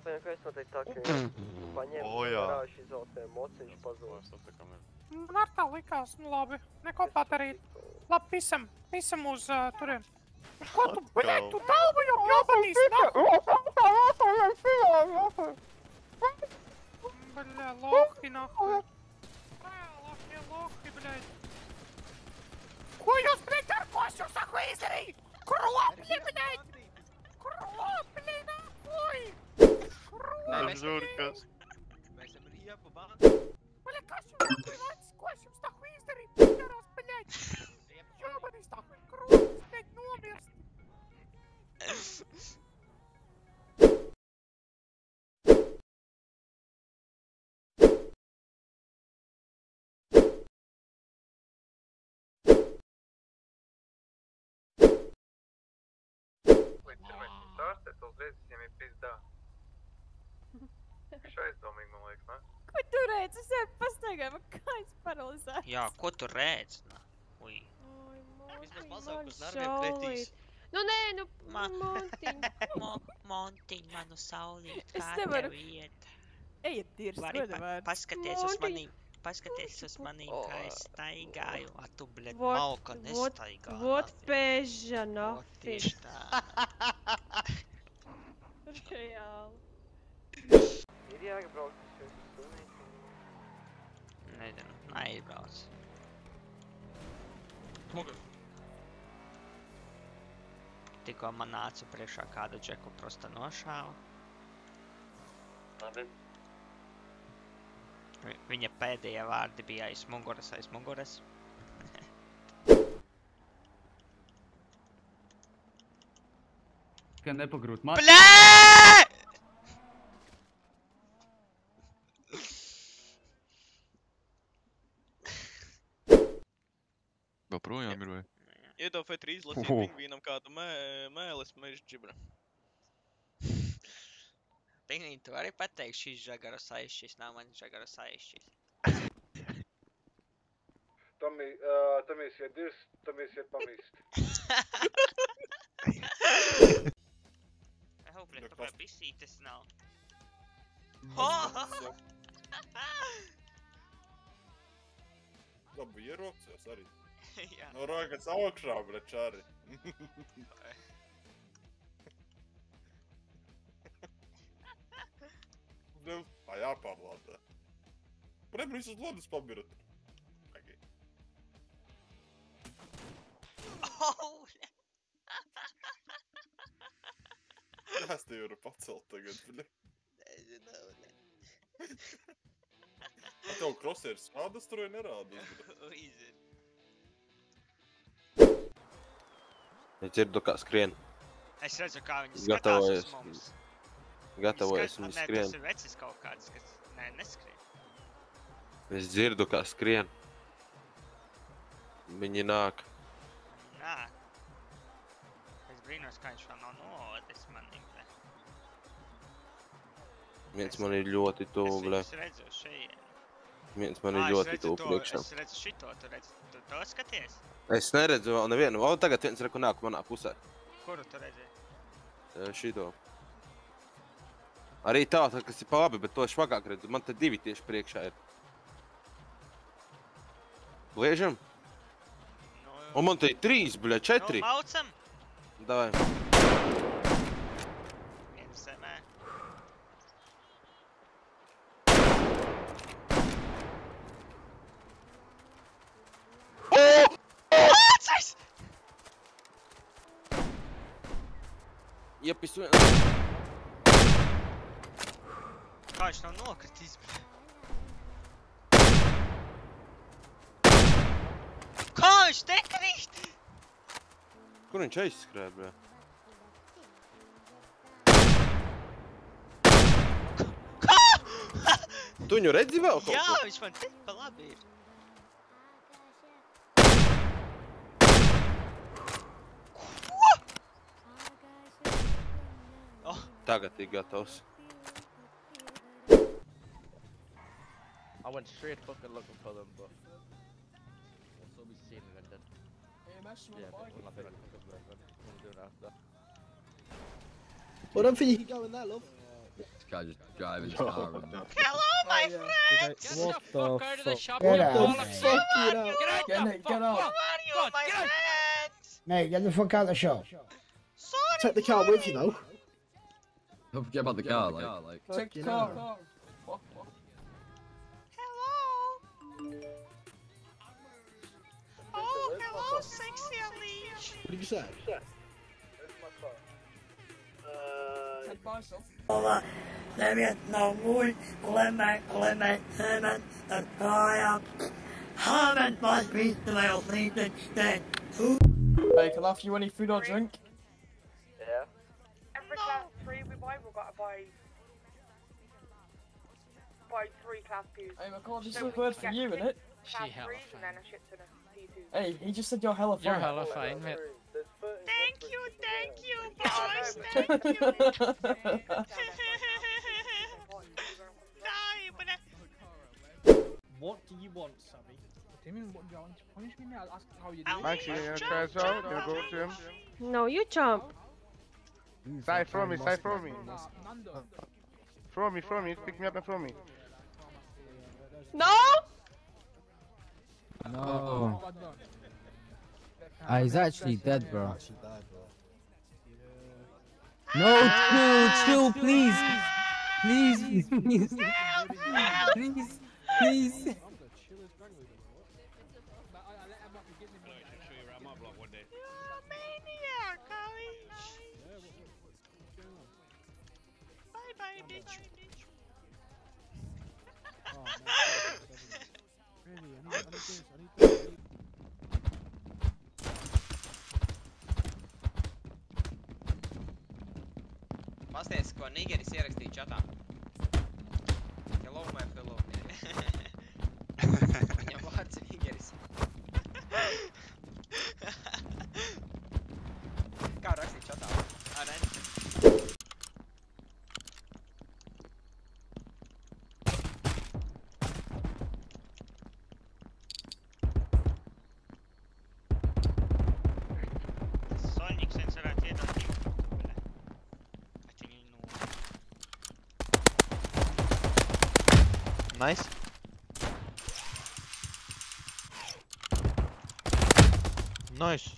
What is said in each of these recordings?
Apmēram, ka es noteikti tā, ka paņem garā šī zeltē mociņš pazūd. Man ar tā likās, nu labi, neko padarīt. Labi, pisam uz turien. Ko tu, bļaļ, tu dalbu jau jobanīs, nahu! Bļa, lohi, nahu. Lohi, bļaļ. Ko jūs, bļaļ, ar ko es jūs saku izdarīju? Kropļi, bļaļ! Kropļi, nahuj! Žurkas. Mēs esam riepu bandu. Bļa, kas jūs saku, ko es jums saku izdarīju? Pļarās, bļaļ! Jobanīs, nahuj, kropļi, bļaļ, nomirst! Sārstēt uzreiz visiem ir pizdā. Viņš aizdomīgi, man liekas, ne? Ko tu redz? Es jau pastaigāju, man kājas paralizēts. Jā, ko tu redz? Ui. Vismaz mazāk uz narviem kretīs. Nu nē, nu, Montiņ. Montiņ, manu saulīt, kā nevaru. tev iet? Ejiet dirst, godavārds. Paskaties uz manīm, kā es staigāju. A tu, bļed, Vot, malka nestaigā. Vot pēža, Vot nafi. tieši tā. Reāli. Ir jābrauc uz stunīti. Nezinu, neizbrauc. Tikko man nāca priekšā kādu džeku prosta nošāva. Labi. Viņa pēdējie vārdi bija aiz muguras. Kā nepagrūt man. Blē! Joprojām ir vai? Iedaufiet arī izlasīt pingvīnam kādu mēles meža džibra. Pingvīni, tu vari pateikt, šis žagaras aizšķis, nav mani žagaras aizšķis. Tam iesiet dirst, tam iesiet pamīst. Bļed, tāpēc bisītes nav. Labi, ierokcies arī. Jā. No rokas augšā, bļed, čari. Jāpārlādē. Prem, visus lodus pabirat. Es te varu pacelt tagad, bļed. A tev krosieris rādas tur vai nerādas, bļed? Es dzirdu, kā skrien. Es redzu, kā viņi skatās uz mums. Gatavojas un skrien. Tas ir vecis kaut kāds, kas neskrien. Es dzirdu, kā skrien. Viņi nāk. Nāk. Es brīnos, kā viņš vēl nav noodis manī, ble. Viens man ir ļoti tuvu, ble. Es redzu šeit. Viens man ir ļoti tuvu priekšā. Es redzu šito, tu to skaties? Es neredzu vēl nevienu. O, tagad viens reku nāk manā pusē. Kuru tu redzi? Šito. Arī tā, kas ir pa labi, bet to švagāk redzu. Man te divi tieši priekšā ir. Liežam? Un man te ir 3, bļa, 4. Nu, maucam? Davai. Viens zemē. Mācais! Iepis vien. Kā viņš nav nokritīs, bļa? Kā viņš nekrīt? Kur viņš aizskrēja, bļa? Kā? Tu viņu redzi vēl kaut ko? Jā, viņš man tik pa labi ir. Ko? Tagad ir gatavs. I went straight fucking looking for them, but we'll still be seeing it and then. Yeah, but we'll not be running we'll do it after. Well, I don't think you can go in there, love. guy just driving his car. Hello, my friends! What the fuck? Get out. Get out. How are you, my friends? Mate, get the fuck out of the shop. Sorry, Take the car with you, though. Don't forget about the car, like. Take the car. Hello. Oh, hello, sexy Alicia. What did you say? Hey, can I offer you any food or drink? Yeah. Every class 3 we buy, we've got to buy 3 class 2s. Hey, McCall, this is a word for you, innit? Class 3s and then a shit ton of P2s. Hey, he just said you're hella fine. You're hella fine, mate. Thank you, boys. Thank you. What do you want, Sammy? What do you mean, what do you want to punish me? I'll ask how you Max, you gonna try us out? Gonna go to him? No, you jump. Side from me. Throw me, pick me up and throw me. No! No. He's actually dead, bro. No, chill, please. Please. Please. Maniac, Alicia. Bye, bitch. Pasties, ko Nigeris ierakstīja čatā. Hello, my fellow. Viņam vārds Nigeris. Kā rakstīt čatā? Ne? Sonic sen varētu iedot tīku. Bet viņi Nice. Nice.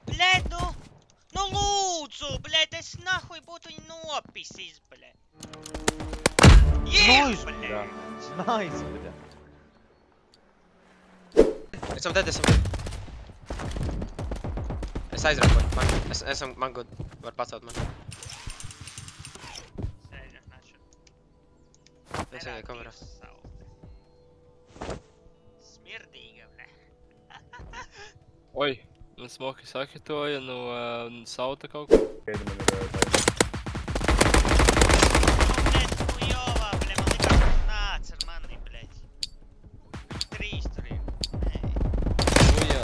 Bļēt, nu lūdzu, bļēt, es nahuj būtu viņu nopisis, bļēt. Nice, bļēt. Nice, bļā. Esam dead. Es aizraugoju. Man good. Var pacelt man. Sēžam, naču. Es vienai kamerā. Smirdīga, bļēt. Oi, man smoki sakitoja no sauta kaut ko. Bļēt, hujovā, bļēt, man likās, ka nāc ar mani, bļēt. 3 tur ir. Nu jā,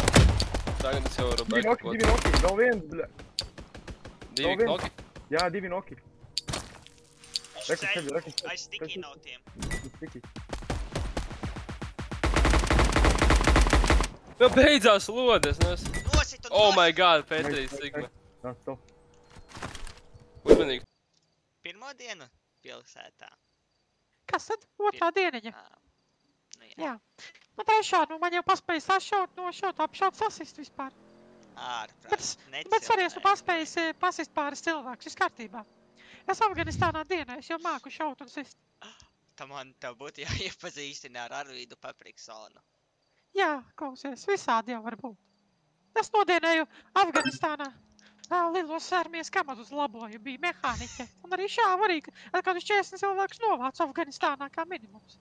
tagad es jau varu back. 2 noki, vēl viens, bļā. 2 noki? Jā, 2 noki. Aiz sticky nautiem. Nu beidzās lodes, nes. Nosit un Oh my god, Petrijs Sigma. Uzmanīgi. Pirmo dienu pilsētā. Kas tad? Otrā dieniņa. Nu Jā. Nu trešā, nu man jau paspēja sašaut, nošaut, apšaut, sasist vispār. Ārprāt, Bet svarīgs, tu paspējas pasist pāris cilvēkus, viss kārtībā. Es Afganistānā dienēju, jau māku šaut un sist. Tev būtu jāiepazīstina ar Arvīdu Papriksonu. Jā, klausies, visādi jau var būt. Es nodienēju Afganistānā. Lielos armijas kamadus laboju, bija mehāniķe. Un arī šāvu arī, kādus 40 cilvēkus novācu Afganistānā kā minimums.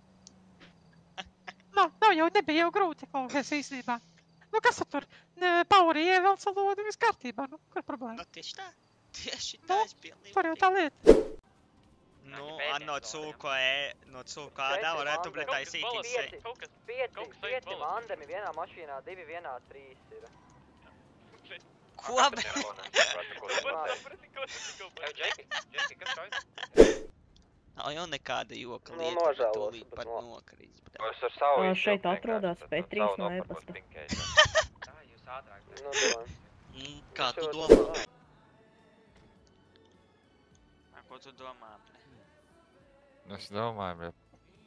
Nav jau, nebija jau grūti kaut kas īstenībā. Nu kas tur? Pauri ievelca lodu, viss kārtībā, nu, kur problēma? Nu tieši tā, es pilnīgi. Tur jau tā lieta. Nu, no cūko ādā varētu, bļēt, taisīt. 5 mandami vienā mašīnā, 2 vienā 3 ir. Ko, bļēt? Nav jau nekāda joka Nu, lieta, bet nožēlosi, tūlīt bet pat no- nokrīt. Šeit atrodas P3 no e-pasta. Nu, davai. Kā tu Ļoti domā? labi. Ko tu domā, ble? Es domāju, bet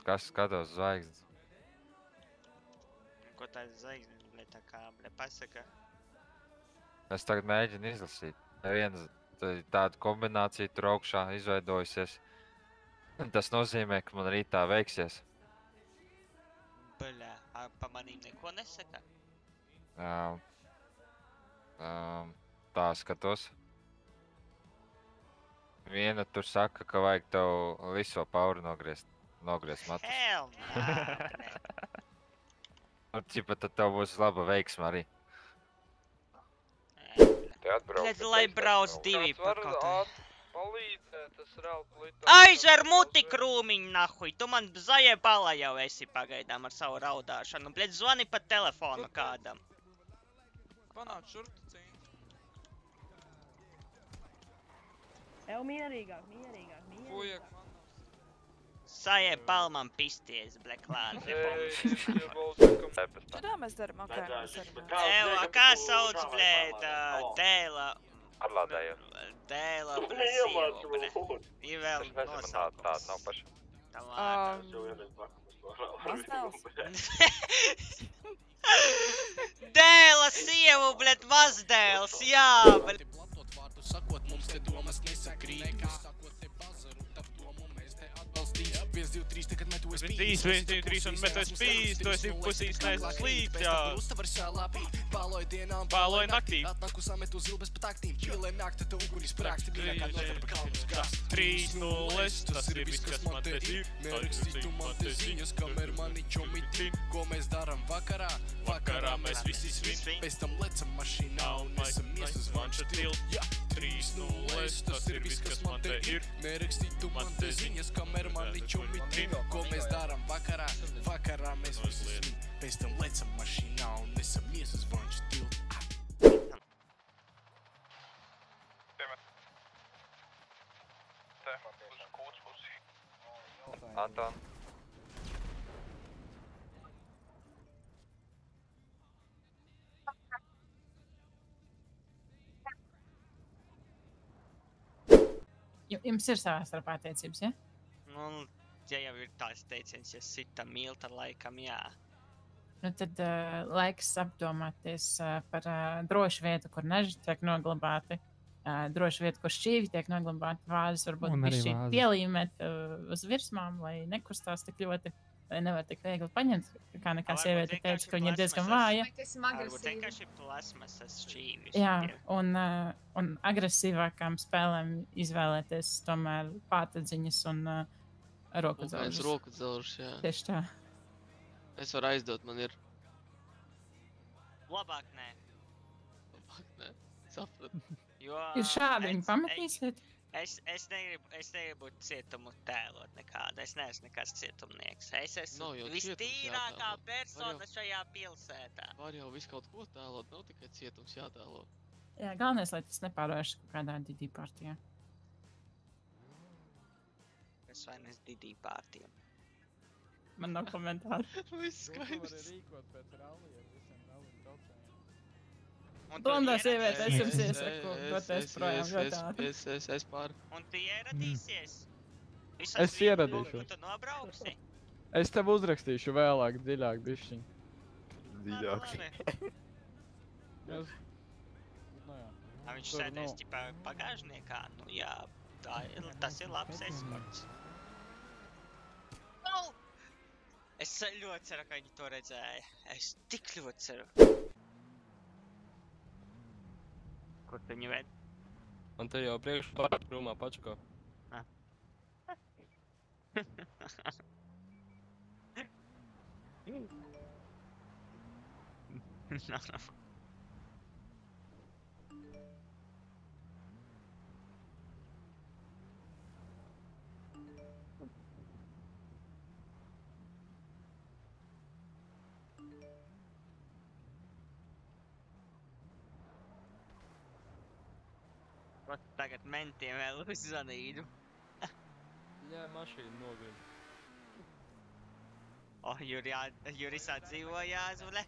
kas skatos zvaigznes? Ko tā zvaigznes, ble, tā kā, ble, pasaka? Es tagad mēģinu izlasīt. Neviens tāda kombinācija tur augšā izveidojusies. Tas nozīmē, ka man rītā veiksies. Bļā, pa manīm neko nesaka? Tā skatos. Viena tur saka, ka vajag tev liso pauri nogriezt matus. Hell, nā, bre. Un ķipa, tad tev būs laba veiksma arī. Bļa, lai brauc divi pa kaut kā. Palīdzēt, tas reāli plitā. Aizver muti krūmiņ, nahuj! Tu man zajebala jau esi pagaidām ar savu raudāšanu. Bļa, zvani pa telefonu kādam. Panāc šurtu cīņu. Ev mierīgāk. Fujak, Sajebal man pisties, bļa, klāt. Tā mēs daram, ok, mēs daram. Evo, kā sauc, bļa, Dēla... Dēla, bļa, sievu, bļa. Ivēl nosaukus. Tāda nav paša. Mastēls. Dēla sievu, bļa, mazdēls, jā, bļa. Sakot, mums te domas nesakrīt. Sakot, te bazaru, tap domu mēs te atbalstīt. 1, 2, 3, tagad metu es pīs. 1, 2, 3 un metu es pīs. Tu esi pusīs neesi slīts, jā. Bāloja naktī. Atnaku sametu zilbes pa taktīm. Čilē nakta, te ugunis prāksti. Bija kā notarpa kalnus grast. 3-0, tas ir viss, kas man te ir. Nerakstītu man te ziņas, kamēr mani čomiti. Ko mēs daram vakarā? Vakarā mēs visi svin. Pēc tam lecam mašīnā un nesamies uz vanša tiltu. 3-0, tas ir viss, kas man te ir. Nerakstītu man te ziņas, kamēr mani čomiti. Ko mēs daram vakarā? Vakarā mēs visi svin. Pēc tam lecam mašīnā un nesamies uz vanša tiltu. Anton. Jums ir savā starpā attiecības, ja? Nu, ja jau ir tās teiciens, ja sita mīl, tad laikam jā. Nu, tad laiks apdomāties par drošu vietu, kur neži tiek noglabāti, drošu vietu, kur šķīvi tiek noglabāti, vāzes varbūt Un arī bišķi vāzes. pielīmēt uz virsmām, lai nekustās tik ļoti, lai nevar tik viegli paņemt, kā nekā sieviete teica, ka viņa ir diezgan vāja. Varbūt vienkārši plasmasas šķīvis. Jā, un agresīvākām spēlēm izvēlēties tomēr pātadziņas un roku Es dzelžus. roku dzelžus, jā. Tieši tā. Es varu aizdot, man ir. Labāk nē. Labāk, nē. Sapratu. Jo... Ir šādi viņi pametīsiet. Es negribu cietumu tēlot nekādu. Es neesmu nekāds cietumnieks. Es esmu Nav jau vistīrākā cietums persona jātēlo. šajā pilsētā. Var jau visu kaut ko tēlot, nav tikai cietums jātēlo. Jā, galvenais, lai tas nepārvērš kaut kādā didī partijā. Es vai nes didī pārtiem. Man nav komentāru. Viss skaidrs. Blondā sieviete, es jums iesaku doties projām ļoti ātri. Es pār. Un tu ieradīsies? Es ieradīšos. Un tu nobrauksi? Es tev uzrakstīšu vēlāk, dziļāk bišķiņ. Dziļāk. Viņš sēdēs ķipā pagāžniekā? Nu jā, tas ir labs eskorts. Es ļoti ceru, ka viņi to redzēja. Es tik ļoti ceru. Kur tu viņu ved? Man te jau priekšu pār krūmā pačukā. Tagad mentiem vēl uzzvanītu. Jā, mašīna nogrimt. O, Juris atdzīvo Jāzule.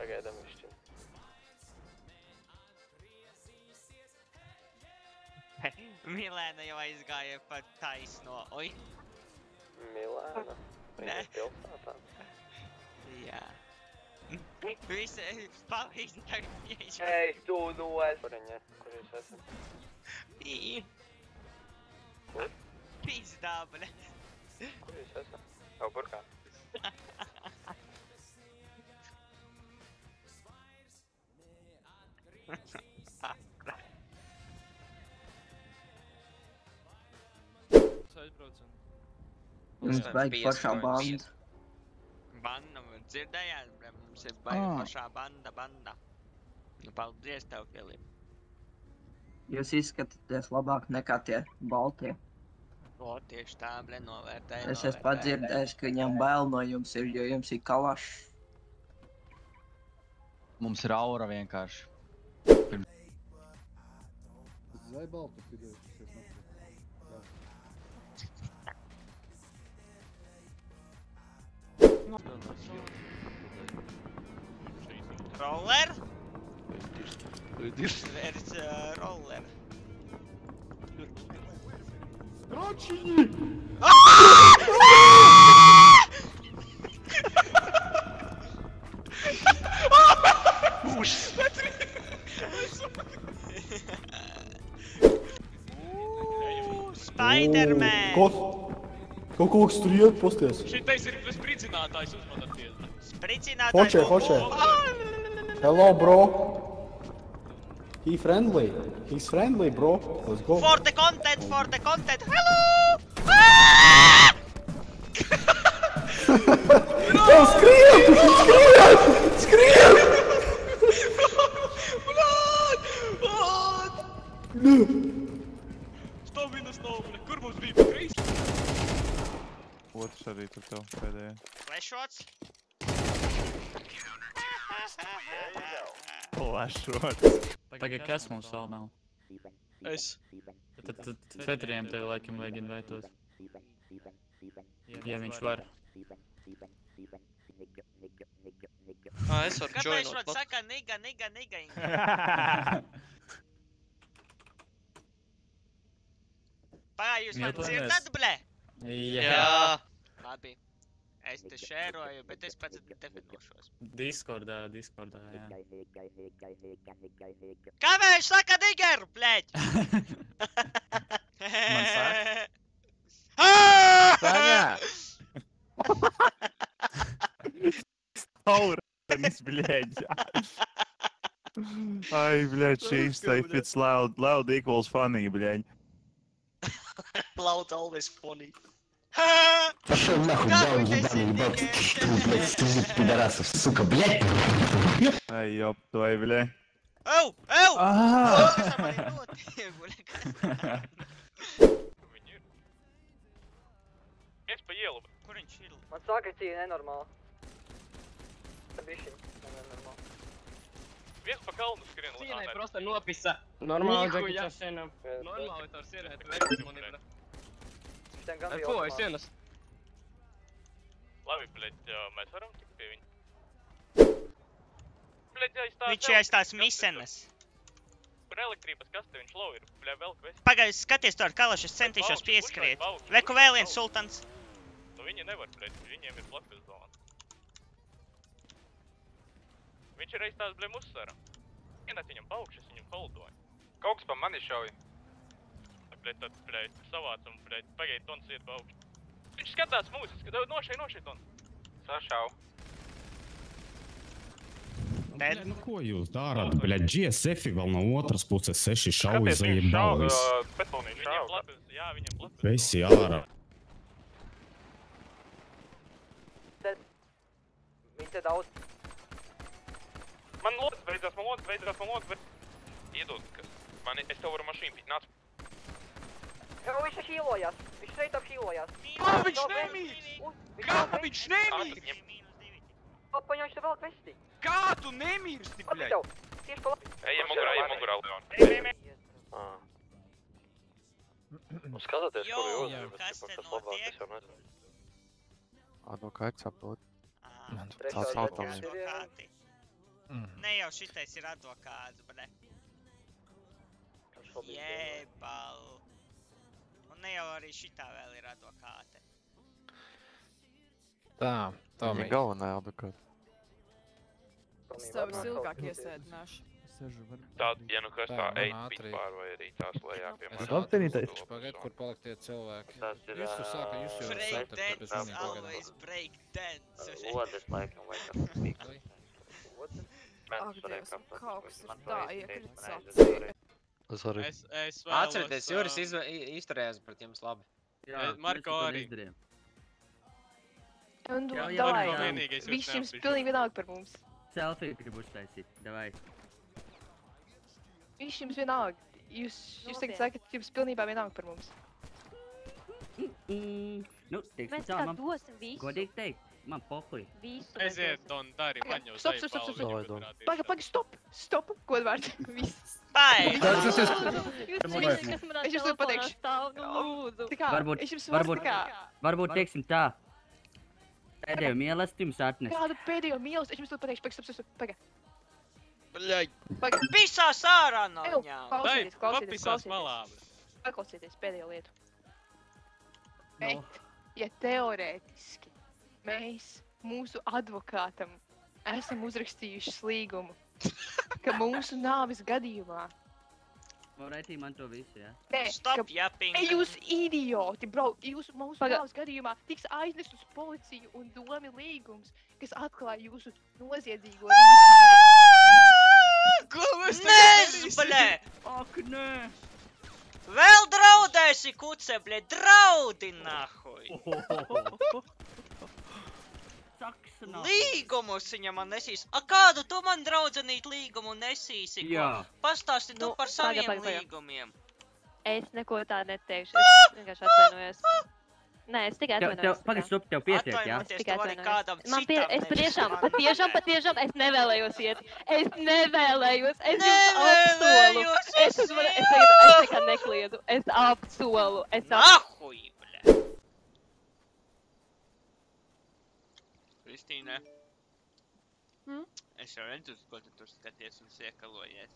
Pagaidām višķi. Milēna jau aizgāja pa taisno, oi. Milēna? Viņa ir pilsētā. Jā. Visi palīdz tagad ieņem. Ej, tu nos! Kur viņa? Kur jūs esat? Kur? Pizdā, bļa. Kur jūs esat? Jau burkā. Mums vajag pašā banda. Banda, dzirdējāt, bre, mums ir baigi pašā banda. Nu, paldies tev, Filip. Jūs izskatāties labāk nekā tie baltie. O, tieši tā, bre, novērtēju. Es esmu pat dzirdējis, ka viņam bail no jums ir, jo jums ir kalašs. Mums ir aura vienkārši. Zaibal, tu vidēji, kas es Roller? Where's roller? Skrocini! Spider-Man! Kaut koks tur iet, posties. Šitais ir spridzinātājs, uzmanaties. Spridzinātājs? Hoče. Hello, bro. He's friendly, bro. Let's go. For the content, hello! Oh, skrien! Stāvīnas nav, kur mums bija pa kreisi? Otrs arī tur tev pēdējā. Flashshots? Flashshots. Tagad kas mums vēl nav? Es. Tad Fetriem tev laikam vajag invētos. Ja viņš var. Es varu Kāpēc joinot man pat? saka niga? Pagā, jūs man dzirdat, ble? Jā. Labi. Es te šēroju, bet es pats definošos. Discordā, jā. Kāpēc saka niger, bleģ? Man saka? Saņā! Auranis, bļeģ. Ai, bļeģ, šīs type it's loud. Loud equals funny, bļeģ. Loud always funny. Пошел нахуй, даун, ебаный, пидорасов, сука, блядь! Ai, jop, tu vai, bļeģ. Ew! Viens pa ielu. Kur viņš ir? Man saka, cīja nenormāli. Tā bišķiņ, nenormāli. Viens pa kalnu skrien. Cīnai prosta nopisa. Normāli, Nīhuja. Džeki, čašenam. Normāli tar sienēt, vērts man ir. Ko, es ienes? Labi, bļeģ, mēs varam tikt pie viņa. Bļeģ, Viņš ir aiz tās misenes. Kur elektrības kaste viņš lau ir, bļeģ, vēl kvesti. Pagaid, skaties to ar kalašu, es centīšos pieskriet. Veku vēl viens sultans. Nu viņi nevar, bļeģ, viņiem ir blakus zona. Viņš ir aiz tās, bļeģ, uzsvera. Ienāt viņam paukšas, viņam holdoja. Kaut kas pa mani šauj. Bļeģ, tad, bļeģ, savācam, bļeģ, pagaid, tons iet paukšas. Viņš skatās mūsu, nošai, ton. Sašau. Ten. Nu ko jūs darāt, bļaļ, GSF vēl no otras puses 6 šauji zajebaujas. Viņiem blakus, jā, viņiem blakus. Visi ārā. Viņi te daudz. Man lods beidzās. Iedod, kas es tev varu mašīnu pīt, nāc. Viņš šīlojās. Viņš šeit apšīlojās. Kā viņš nemīst? Paņem, viņš te vēl kvesti. Kā tu nemirsti, bļaļ? Tieši pa labi. Ejam mugurā, Leon. Skatāties, kur jūs kas te notiek? Advokāts saprot. Trešās Advokāti. Ne jau šitais ir advokāts, bre. Jebal. Un ne jau arī šitā vēl ir advokāte. Tā viņa galvenā advokāta. Es tev visilgāk iesēdināšu. Tād, ja nu kas tā eit vispār vai arī tās lejā, piemēram. Pagaid, kur paliek tie cilvēki. Jūs jau sākat, jūs jau Break dance, always break dance. Lodes laikam vajag. Ak, Dievs, kaut kas ir tā iekrits acī. Es arī. Atcerieties, Juris izturējās pret jums labi. Marko arī. Un davai, viņš jums pilnīgi vienalga par mums. Selfie gribu uztaisīt, davai. Viņš jums vienalga. Jūs tagad sakat, jums pilnībā vienalga par mums. Nu, teiksim tā, man godīgi teikt, man pohuj. Aiziet, Don, dari, man jau Stop. Pagaid, stop, godvārds. Viss. Pai! Es jums to pateikšu. Varbūt teiksim tā. Pēdējo mīlestību jums atnest. Kādu pēdējo mīlestību? Es jums to pateikšu. Stop. Pagaid. Pisās ārā no viņām! Klausieties. Paklausieties pēdējo lietu. Bet, ja teorētiski mēs mūsu advokātam esam uzrakstījuši līgumu, ka mūsu nāves gadījumā... Varētī man to visu, jā? Stop japping! Jūs idioti, bro! Mūsu nāves gadījumā tiks aiznest uz policiju un domi līgums, kas atklāja jūsu noziedzīgo Nez, bļē! Ak, nē! Vēl draudēsi, kuce, bļē, draudi, nahuj! Līgumus viņa man nesīs. A kādu tu man, draudzenīt, līgumu nesīsi? Jā. Pastāsti tu par saviem līgumiem. Es neko tādu neteikšu. Es vienkārši atvainojos. Nē, es tikai atvainojos. Pagaid, stop, tev pietiek, jā? Atvainoties tu arī kādam citam Es patiešām, es nevēlējos iet. Es jums apsolu. Es nekā nekliedu. Es apsolu. Nahuj, bļē! Kristīne. Es jau redzu, ko tu tur skaties un siekalojies.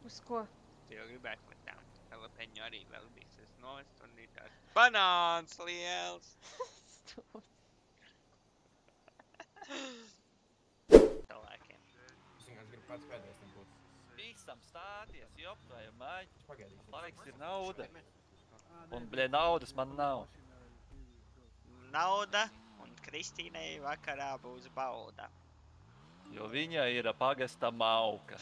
Uz ko? Tu jau gribētu par tām telepeņu arī vēl bises nost un ir tās banāns liels. Cilvēkiem. Es gribu pats pēdējais tam būt. Visam stāties, joptoja maģi. Laiks ir nauda. Un, bļē, naudas man nav. Nauda un Kristīnei vakarā būs bauda. Jo viņa ir pagasta mauka.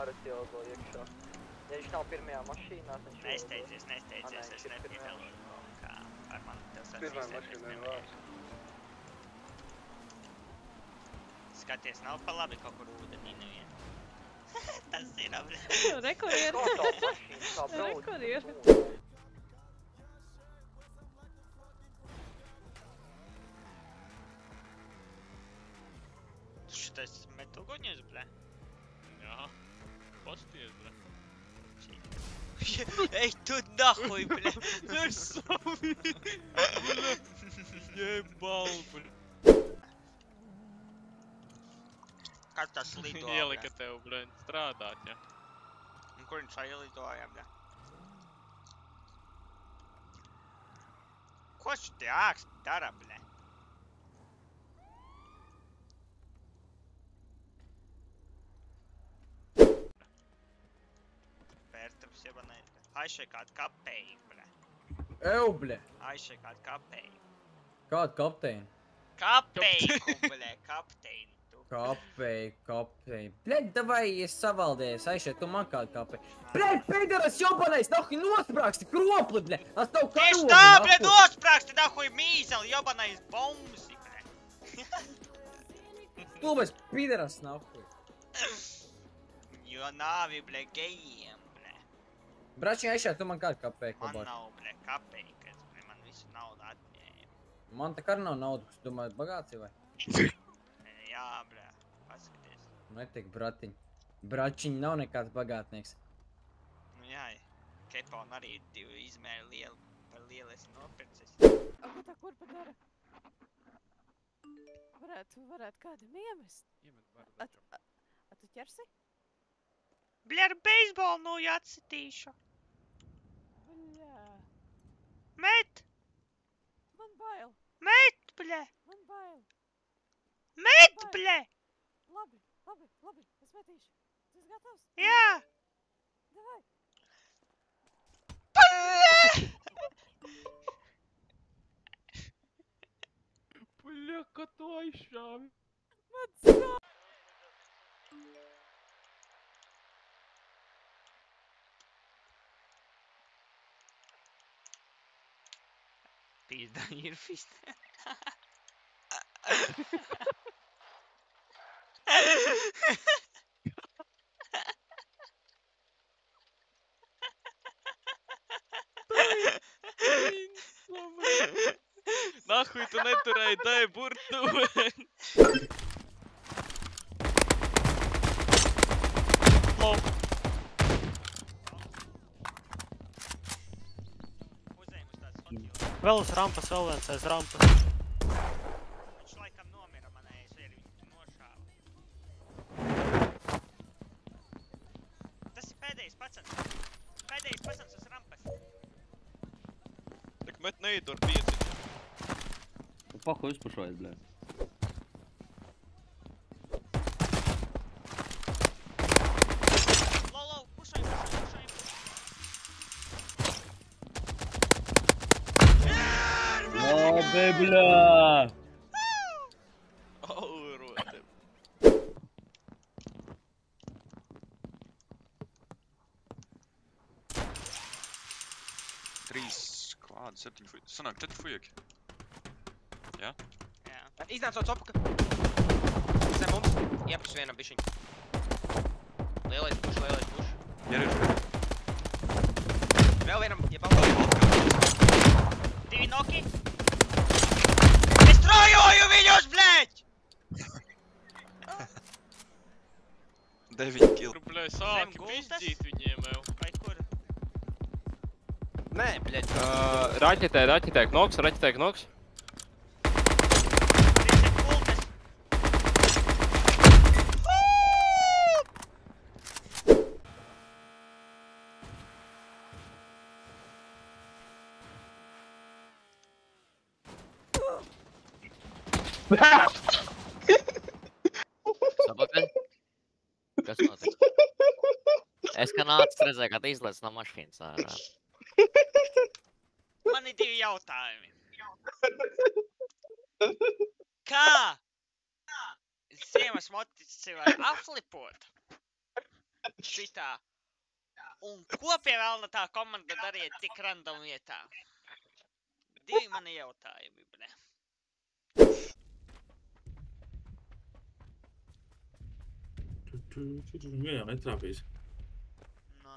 Varat ielogo iekšā. Ja viņš nav pirmajā mašīnā, tad viņš Nesteidzies, es nepiedalos. Kā ar mani tev sacīs. Skaties, nav pa labi kaut kur ūdenī nevien. Tas ir apri. Rekur ir. Tu šitais met uguņus, bļē? Jā. Pasties, bļē. Ej, tu nahuj, bļē! Nesavi! Jebal, bļē! Kā tas lido, bļē? Ielika tev, bļē, strādāt, ja? Un kur viņš ielidoja, bļē? Ko šitie āksti dara, bļē? Pērtams jebanēt. Aišai kādu kapteini, bļē. Ew, bļē. Aišai kādu kapteini. Kādu kapteini? Kapeiku, bļē, kapteini. Kapei. Bļaļ, davai, es savaldējies, aiziet, tu man kādu kapei. Bļaļ, pēdējais jobanais, nahuj, nosprāksti kropli, bļaļ. Tas tev karogi, Tieši tā, bļē, nosprāksti, nahuj, mīzeli, jobanais bomzi, bļē. Tu bez pideras, nahuj. Jo nāvi, bļē, gejiem, bļē. Bračiņ, aiziet, tu man kādu kapei, Man klabāt. nav, bļē, kapeikas, bļē, man visu naudu atņēma. Man tā kā nav naudu, kas domāju, bagāts vai? Jā, bļē, paskaties. Netik, bratiņ. Bračiņ nav nekāds bagātnieks. Nu jā, Kepon arī divi izmēri lieli, par lieli esi nopircis. Ko tā kurpa dara? Varētu kādam iemest. A tu ķersi? Bļē, ar beisbolu nu jāatsitīšu. Bļā. Met! Man bail. Met, bļē! Man bail. Met, bļē! Labi, es metīšu. Tu esi gatavs? Jā! Davai. Bļa, kā tu aizšāvi? Man sāp. Pīzdā ir fiste. Nahuj, tu neturēji dai burtu. Vēl uz rampas, vēl viens aiz rampas. Viņš laikam nomira manējais, vai arī viņu nošāva. Tas ir pēdējais pacens. Pēdējais pacens uz rampas. Tak met neidur 5. Pahu izpušojies, bļē. Lolo, pušajam. Labi, bļā! Aurotim. Kādi 7 fuji? Sanāk 4 fujaki. Jā? Jā. Iznāc no copuka. Zem mums. Iepus vienam bišķiņ. Lielais puš. Ierir. Vēl vienam, iebaudu. 2 noki. Es trojoju viņus, bļēķ! 9 kil. Bļē, sāki pišķīt viņiem jau. Vai kur? Nē, bļēķ. Raķetē, knoks. Sapakaļ? Kas notiek? Es kā nācis redzēju, kā tu izlēc no mašīnas ārā. Man ir 2 jautājumi. Kā ziemas motici var aflipot šitā? Un ko pie velna tā komanda darīja tik random vietā? 2 mani jautājumi, bļē. Jā, netrāpīs. No.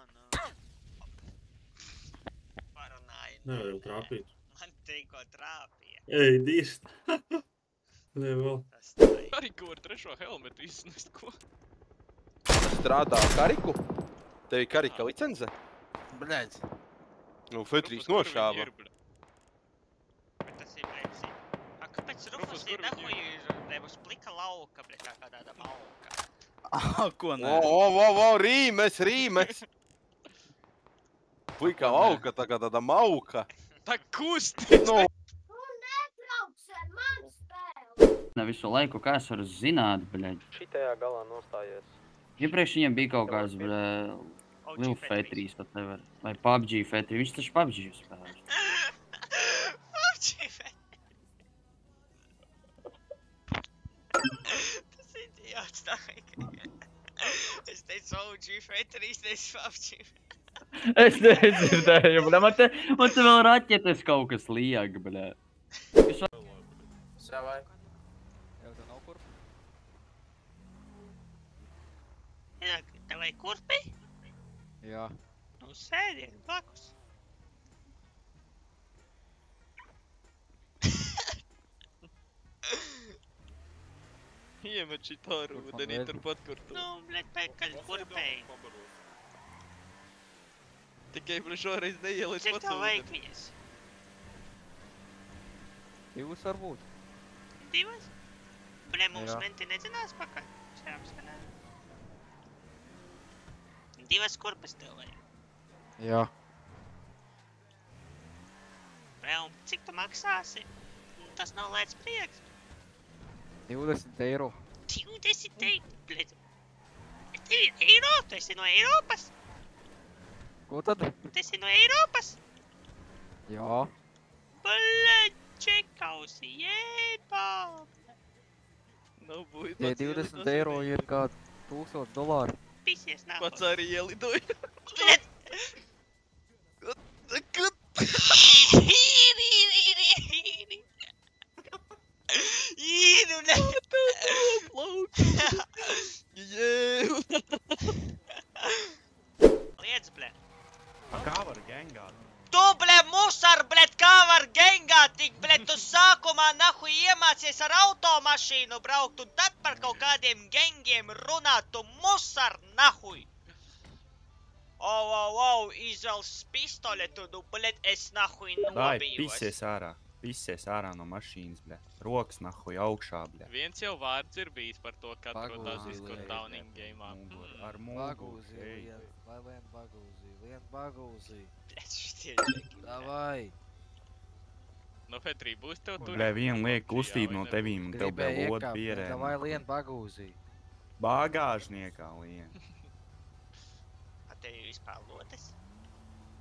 Parunāju. Nevar jau trāpīt. Man tikko trāpīja. Ej, dīst. Nē, vēl. Kariku ar 3. helmetu iznest, ko? Strādā Kariku? Tev ir Karika licence? Bļēdz. Nu, Fetrīs nošāva. Bet tas ir, bļēdz. A, kāpēc Rufus ir nahuj uz plika lauka, bļēdz, kā kādā mauka? Ko nē? Rīmes! Plika lauka, tā kā tāda mauka. Tā kusties! Nu. Ne visu laiku, kā es varu zināt, bļaļ. Šitajā galā nostājies. Iepriekš viņiem bija kaut kāds, bļā, Lil Fetrīs pat nevar. Vai PUBG Fetrī, viņš taču PUBG spēlē. PUBG Fetrī. Es teicu OG Fetteris, nevis PUBG. Es nedzirdēju, bļa. Man te vēl raķetes kaut kas liek, bļa. Savai. Jau tev nav kurp? Tev vai kurpi? Jā. Nu sēdiet blakus. Iemet šitā rūdenī turpat, kur tu. Nu, bļet, pēkaļ kurpēji. Tikai par šoreiz neieliec Cik tev vajag viņas? 2 varbūt. 2? Bļe, mums Jā. menti nedzinās pakaļ. Šajām skanē. 2 kurpes tev vajag. Jā. Bļe, un cik tu maksāsi? Tas nav lēts prieks. 20 eiro. 20 eiro? Bļet. Tev ir eiro? Tu esi no Eiropas? Ko tad? Tu esi no Eiropas? Jā. Bļet, čekausi, jēbā. Nav būs. Tie 20 eiro ir kā $1000. Pisies nākot. Pats arī ielidoja. Bļet. Īri, ne. Liec, bļe. Kā var gengāt? Tu, bļe, musar, bļet, kā var gengāt, tik, bļet, tu sākumā nahuj iemācies ar automašīnu braukt un tad par kaut kādiem gengiem runāt, tu musar, nahuj. Izvēls pistoletu, nu, bļet, es nahuj Dai, nobījos. pissies ārā no mašīnas, bļa. Rokas nahuj augšā, bļa. Viens jau vārds ir bijis par to, ka atrodas Discord Downing gameā. Ar Bagūzi, muguru. vai lien bagūzi. Bļet, šitie Davai. No Fetrī būs tev tur? Bļa, viena liek kustība no tevīm, un tev Gribēju bļa lodu iekāpt, pierē. davai lien bagūzi. Bagāžniekā lien. A tev ir vispār lotes?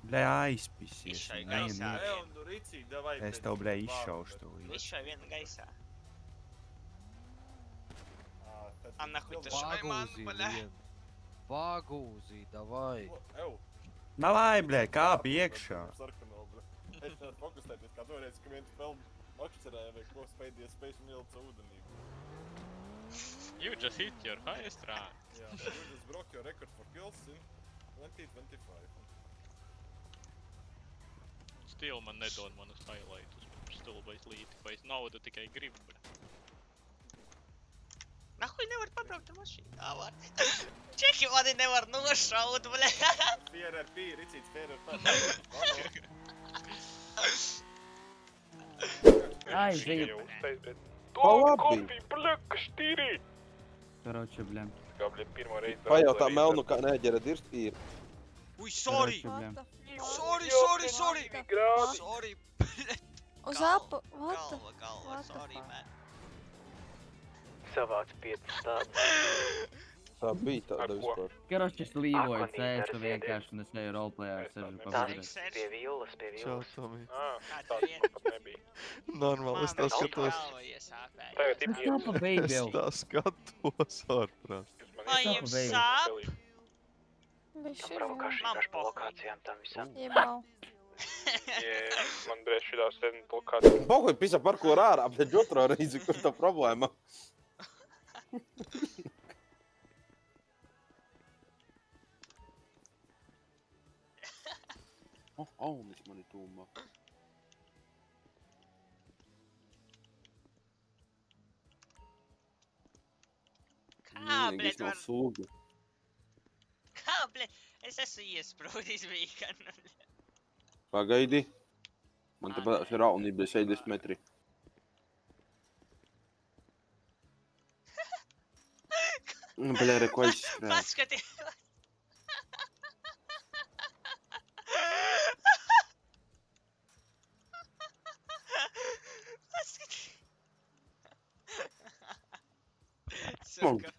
Bļa, aizpisies. Izšai un gaisā. neien Es tev, bļa, izšaušu to. Viss šai viena gaisā. A nahuj tu šai man, Bagūzi, bļe. lien. Bagūzi, davai. Davai, bļa, kāp iekšā. Es nevaru fokusēties, kā toreiz, ka viens pelnu akcerēja vai ko spēdies spējas un ielica ūdenī. You just hit your highest rank. Jā, you just broke your record for kills in 2025. Still man nedod manus highlightus. Stulbais līti, vai es naudu tikai gribu, bļa. Nahuj nevar pabraukt ar mašīnu. Tā var. Čeki mani nevar nošaut, bļe. PRRP, Ricīts PRRP. Ai, zinu. Labi. Bļaka, štīrī! Karoče, bļa. Kā, bļa, pirmo reizi... Pajautā melnu, kā neģera dirst ir. Uj, sorry! Karoče, bļa. Sorry! Sorry, Uz apu, what the? Galva, sorry, man. Savāc 5 stādi. Tā bija tāda vispār. Karoče, es līvoju CS un vienkārši un es neju roleplayā ar sevi pavisam. Pie vīlas. Čau, Tomi. tāds nebija. Normāli, es tā skatos. Tagad Es tā pa baby Es jau. tā skatos, ārprāt. Vai jums sāp? Provokāšana ar lokācijām tam visam. Jebau. Man brēs šitās sēdin lokācija. Boguj, pisa parkour ārā, bet otro reizi, kur tā problēma. Aunis mani tūmā. Kā, bļet, var... Sūga. Kā, bļet? Es esmu iesprūdis vīkanu. Pagaidi. Man te ir raunība 60 metri. Bļa, re, ko aizskrēja. Paskaties.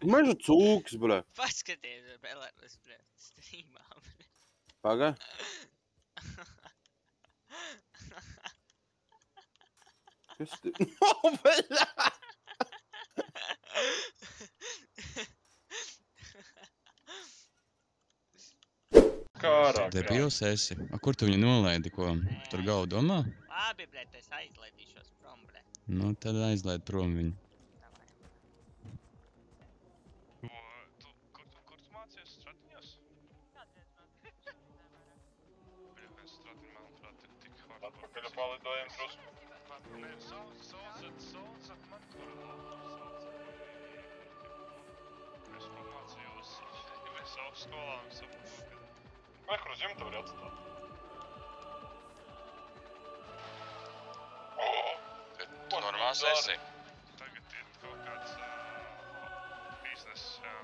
Meža cūks, bļa. Paskaties, Belarus, bļet, streamā, bļet. Pagai. Kas te... Bļa! kārā. Debils esi. A, kur tu viņu nolaidi, ko? Tur galvu domā? Labi, bļet, es aizlaidīšos prom, bļet. Nu, tad aizlaid prom viņu. Kur tu mācies? Stratiņos? Bļet, mēs stratiņi, manuprāt, ir tik hard. Atpakaļ palidojam drusku. Nē, saucat man, kur es pamācījos. Mēs augstskolā un saprotu, ka... Vai kur uz jumta var atstāt? Tu normāls esi? Tagad ir kaut kāds bizness, jā.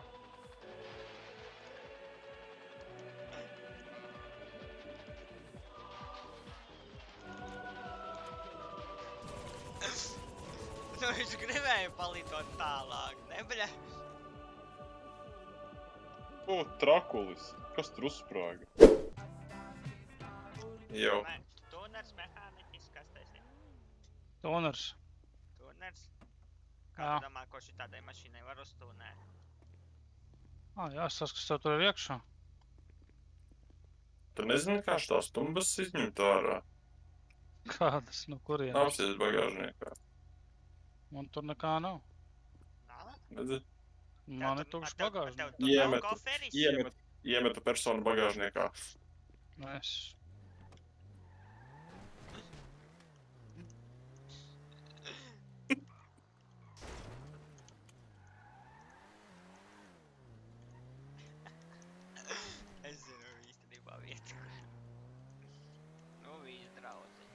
Nu, viņš gribēja palidot tālāk, ne, bļa? O, trakulis. Kas tur uzsprāga? Jau. Tuners, mehāniķis, kas tas ir? Tuners. Tuners? Jā. Kā tu domā, ko šitādai mašīnai var uztūnēt? Jāsas, kas tev tur ir iekšā. Tu nezini, kā šitās tumbas izņemt ārā? Kādas? Nu, kurienes? Apsies bagāžniekā. Man tur nekā nav. Redzi? Man ir tukšs bagāžnieks. Iemetu personu bagāžniekā. Es. Es zinu īstenībā vietu. Nu, viņš draudzi.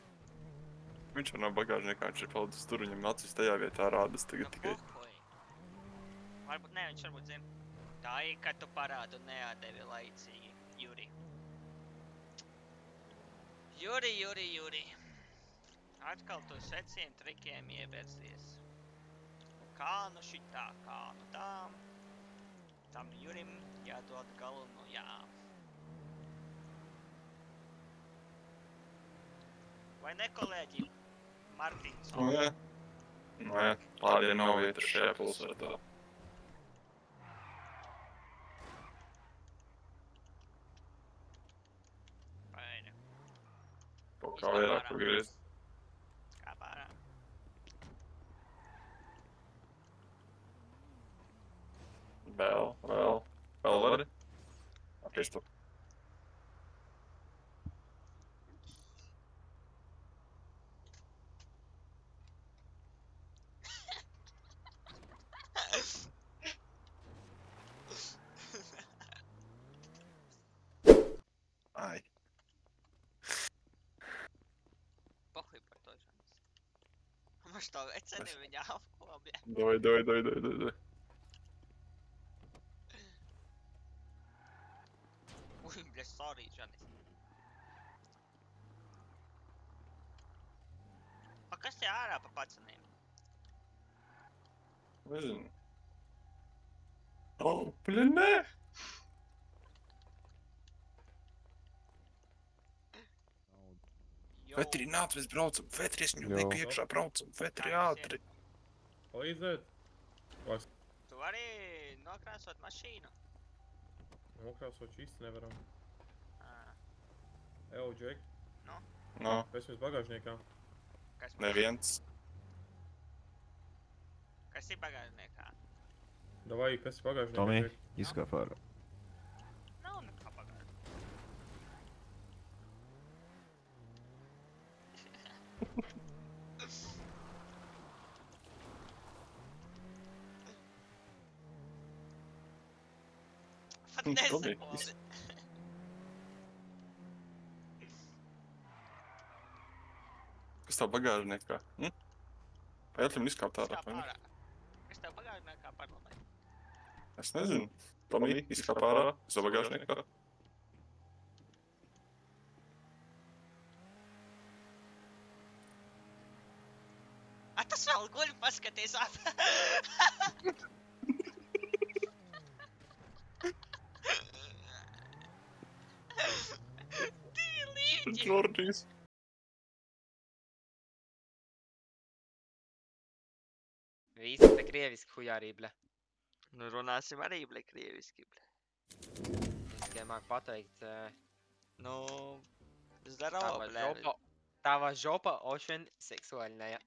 Viņš jau nav bagāžniekā, viņš ir palicis tur, viņam acis tajā vietā rādas tagad tikai. Varbūt ne, viņš varbūt zina. Tā ir, ka tu parādu neatdevi laicīgi, Juri. Juri. Atkal tu seciem trikiem iebērsies. Kā nu šitā, kā nu tām. Tam Jurim jādod galvenu jām. Vai ne, kolēģi? Martins. Jā. Nē, tādie nav vieta šajā pilsētā. Kā vairāk pagriezt. Kā pārā. Vēl vari? Ok, stop. Ai. Pohuj par to, Žanis. Maž to veceni viņa apkobļa. Doj. Uj, bļa, sorry, Žanis. Pa kas te ārā pa pacaniem? Nezinu. O, bļa, nē! Vetri, nāc, mēs braucam. Vetri, es viņu lieku iekšā, braucam. Vetri, ātri. Palīdzēt? Tu vari nokrāsot mašīnu. Nokrāsot īsti nevaram. Evo, Džek. No. Kas mēs bagāžniekā? Neviens. Kas ir bagāžniekā? Davai, kas ir bagāžniekā? Tomi, izkāp ārā. Nav nekā bagāžniekā. Pat nesakosi. Kas tev bagāžniekā? Pajautam izkāpt ārā. Kas tev bagāžniekā parunāja? Es nezinu. Tomi, izkāp ārā, kas tev bagāžniekā? Tas vēl guļ, paskaties ap. Divi līķi. Džordžijs. Visi te krieviski hujārī, ble. Nu runāsim arī, ble, krieviski, ble. Es tikai māku pateikt, Ну, здорово, бля. Тава жопа очень сексуальная.